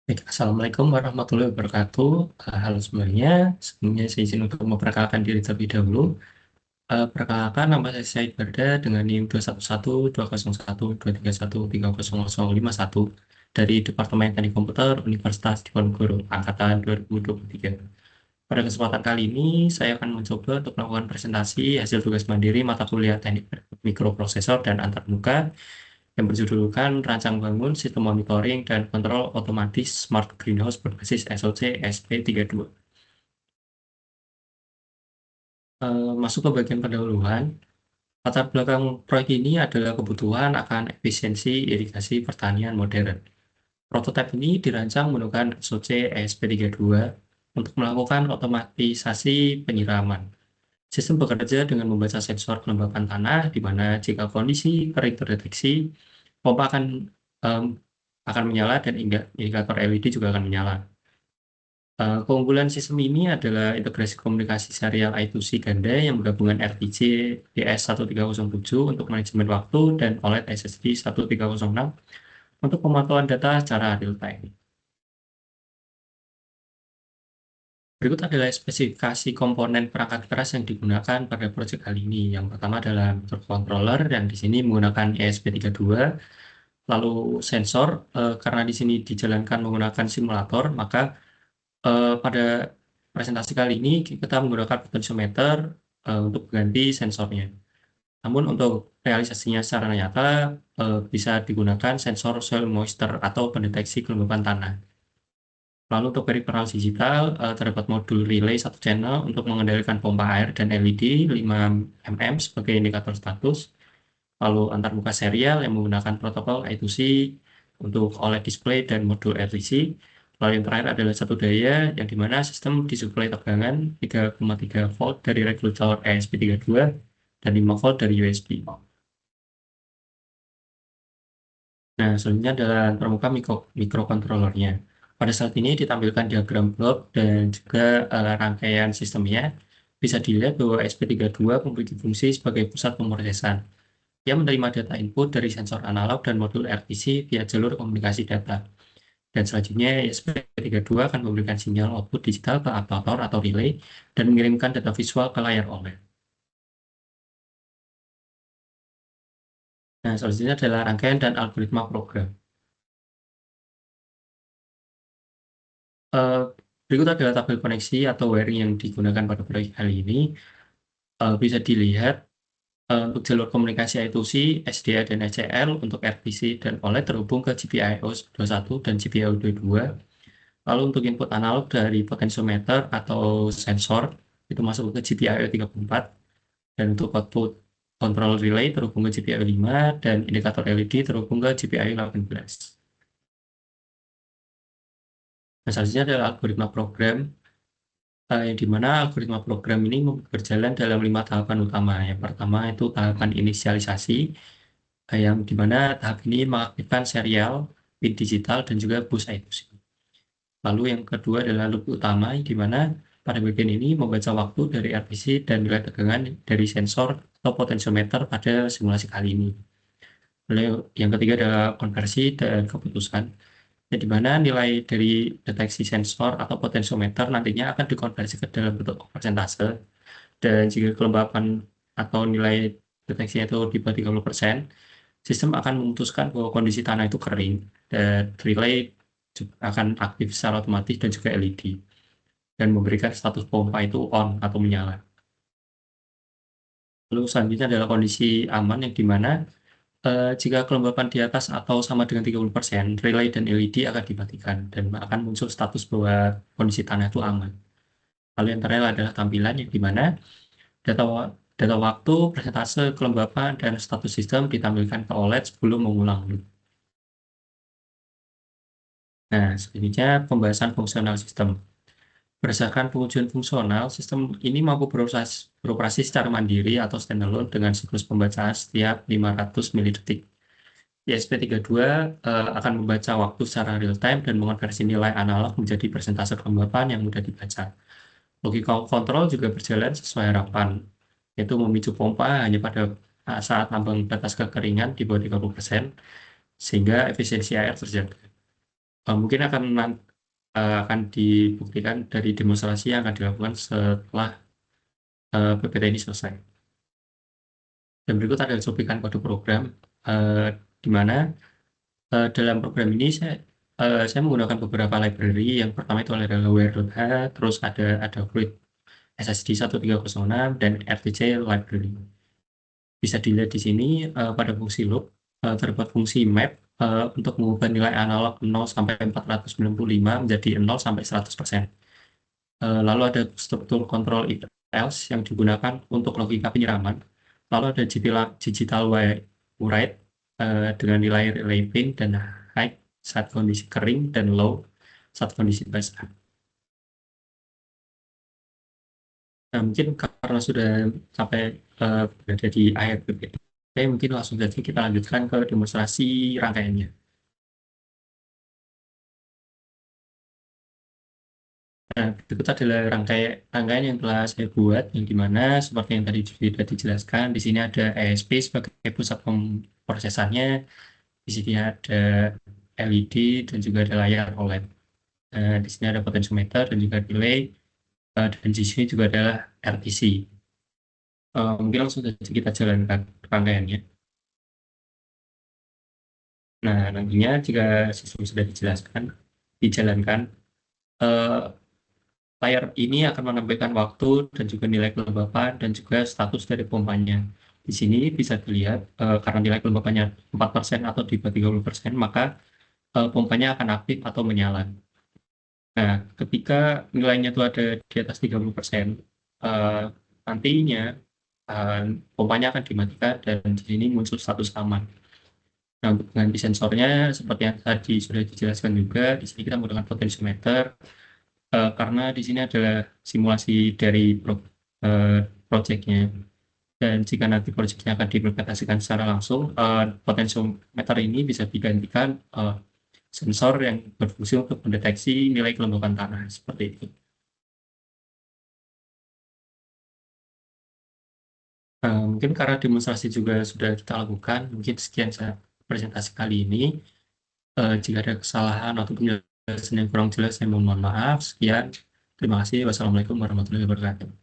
Baik, Assalamualaikum warahmatullahi wabarakatuh. Halo semuanya, sebelumnya saya izin untuk memperkenalkan diri terlebih dahulu. Perkenalkan, nama saya Syed Barda dengan NIM 211-201-231-30051 dari Departemen Teknik Komputer Universitas Diponegoro, Angkatan 2023. Pada kesempatan kali ini, saya akan mencoba untuk melakukan presentasi hasil tugas mandiri mata kuliah Teknik Mikroprosesor dan Antarmuka yang berjudulkan Rancang Bangun Sistem Monitoring dan Kontrol Otomatis Smart Greenhouse berbasis SOC SP32. Masuk ke bagian pendahuluan, latar belakang proyek ini adalah kebutuhan akan efisiensi irigasi pertanian modern. Prototipe ini dirancang menggunakan SOC ESP32 untuk melakukan otomatisasi penyiraman. Sistem bekerja dengan membaca sensor kelembapan tanah, di mana jika kondisi kering terdeteksi, pompa em, akan menyala dan indikator LED juga akan menyala. Keunggulan sistem ini adalah integrasi komunikasi serial I2C ganda yang menggabungkan RTC DS1307 untuk manajemen waktu dan OLED SSD 1306 untuk pemantauan data secara real time. Berikut adalah spesifikasi komponen perangkat keras yang digunakan pada proyek kali ini. Yang pertama adalah microcontroller yang di sini menggunakan ESP32, lalu sensor karena di sini dijalankan menggunakan simulator, maka pada presentasi kali ini kita menggunakan potentiometer untuk mengganti sensornya. Namun untuk realisasinya secara nyata bisa digunakan sensor soil moisture atau pendeteksi kelembapan tanah. Lalu untuk peripheral digital terdapat modul relay satu channel untuk mengendalikan pompa air dan LED 5 mm sebagai indikator status. Lalu antarmuka serial yang menggunakan protokol I2C untuk OLED display dan modul RTC. Lalu yang terakhir adalah satu daya yang dimana sistem disuplai tegangan 3,3 volt dari regulator ESP32 dan 5 volt dari USB. Nah, selanjutnya adalah antarmuka mikrokontrolernya. Pada saat ini ditampilkan diagram blok dan juga rangkaian sistemnya. Bisa dilihat bahwa SP32 memiliki fungsi sebagai pusat pemrosesan. Ia menerima data input dari sensor analog dan modul RTC via jalur komunikasi data. Dan selanjutnya ESP32 akan memberikan sinyal output digital ke aktuator atau relay dan mengirimkan data visual ke layar OLED. Nah, selanjutnya adalah rangkaian dan algoritma program. Eh, Berikut adalah tabel koneksi atau wiring yang digunakan pada proyek kali ini. Bisa dilihat untuk jalur komunikasi I2C, SDA, dan ECL untuk RTC dan OLED terhubung ke GPIO 21 dan GPIO 22. Lalu untuk input analog dari potentiometer atau sensor itu masuk ke GPIO 34 dan untuk output control relay terhubung ke GPIO 5 dan indikator LED terhubung ke GPIO 18. Nah, selanjutnya adalah algoritma program yang dimana algoritma program ini berjalan dalam 5 tahapan utama. Yang pertama itu tahapan inisialisasi yang dimana tahap ini mengaktifkan serial, pin digital, dan juga bus I2C. Lalu yang kedua adalah loop utama, di mana pada bagian ini membaca waktu dari RPC dan nilai tegangan dari sensor atau potentiometer pada simulasi kali ini. Lalu yang ketiga adalah konversi dan keputusan, di mana nilai dari deteksi sensor atau potentiometer nantinya akan dikonversi ke dalam bentuk persentase, dan jika kelembapan atau nilai deteksinya itu di bawah 30%, sistem akan memutuskan bahwa kondisi tanah itu kering, dan relay akan aktif secara otomatis dan juga LED dan memberikan status pompa itu on atau menyala. Lalu selanjutnya adalah kondisi aman yang dimana jika kelembapan di atas atau sama dengan 30%, relay dan LED akan dimatikan dan akan muncul status bahwa kondisi tanah itu aman. Lalu yang terakhir adalah tampilan yang dimana data data waktu, persentase kelembapan, dan status sistem ditampilkan ke OLED sebelum mengulang loop. Nah, selanjutnya pembahasan fungsional sistem. Berdasarkan pengujian fungsional, sistem ini mampu beroperasi secara mandiri atau standalone dengan siklus pembacaan setiap 500 milidetik. ISP32 akan membaca waktu secara real time dan mengonversi nilai analog menjadi persentase kelembapan yang mudah dibaca. Logika kontrol juga berjalan sesuai harapan, yaitu memicu pompa hanya pada saat ambang batas kekeringan di bawah 30%, sehingga efisiensi air terjaga. Mungkin akan dibuktikan dari demonstrasi yang akan dilakukan setelah PPT ini selesai. Dan berikut ada cuplikan kode program, di mana dalam program ini saya menggunakan beberapa library. Yang pertama itu adalah aware.h, terus ada fluid SSD 1306 dan RTC library. Bisa dilihat di sini pada fungsi loop terdapat fungsi map untuk mengubah nilai analog 0 sampai 495 menjadi 0 sampai 100%. Lalu ada struktur control if else yang digunakan untuk logika penyiraman. Lalu ada digital write dengan nilai relay pin dan high saat kondisi kering dan low saat kondisi basah. Nah, mungkin karena sudah sampai berada di akhir PPT, mungkin langsung saja kita lanjutkan ke demonstrasi rangkaiannya. Nah, berikut adalah rangkaian yang telah saya buat, yang dimana seperti yang tadi sudah dijelaskan, di sini ada ESP sebagai pusat prosesannya, di sini ada LED dan juga ada layar OLED. Di sini ada potentiometer dan juga delay, dan di sini juga adalah RTC. Mungkin langsung saja kita jalankan rangkaiannya. Nah, nantinya jika sistem sudah dijalankan, eh, layar ini akan menampilkan waktu dan juga nilai kelembapan dan juga status dari pompanya. Di sini bisa dilihat karena nilai kelembapannya 4% atau di bawah 30%, maka pompanya akan aktif atau menyala. Nah, ketika nilainya itu ada di atas 30%, eh, nantinya eh, pompanya akan dimatikan dan di sini muncul status aman. Nah, untuk mengganti sensornya, seperti yang tadi sudah dijelaskan juga, di sini kita menggunakan potentiometer karena di sini adalah simulasi dari eh, projectnya. Dan jika nanti projectnya akan diimplementasikan secara langsung, potentiometer ini bisa digantikan sensor yang berfungsi untuk mendeteksi nilai kelembapan tanah, seperti itu. Mungkin karena demonstrasi juga sudah kita lakukan, mungkin sekian saya presentasi kali ini. Jika ada kesalahan atau penjelasan yang kurang jelas, saya mohon maaf. Sekian, terima kasih. Wassalamualaikum warahmatullahi wabarakatuh.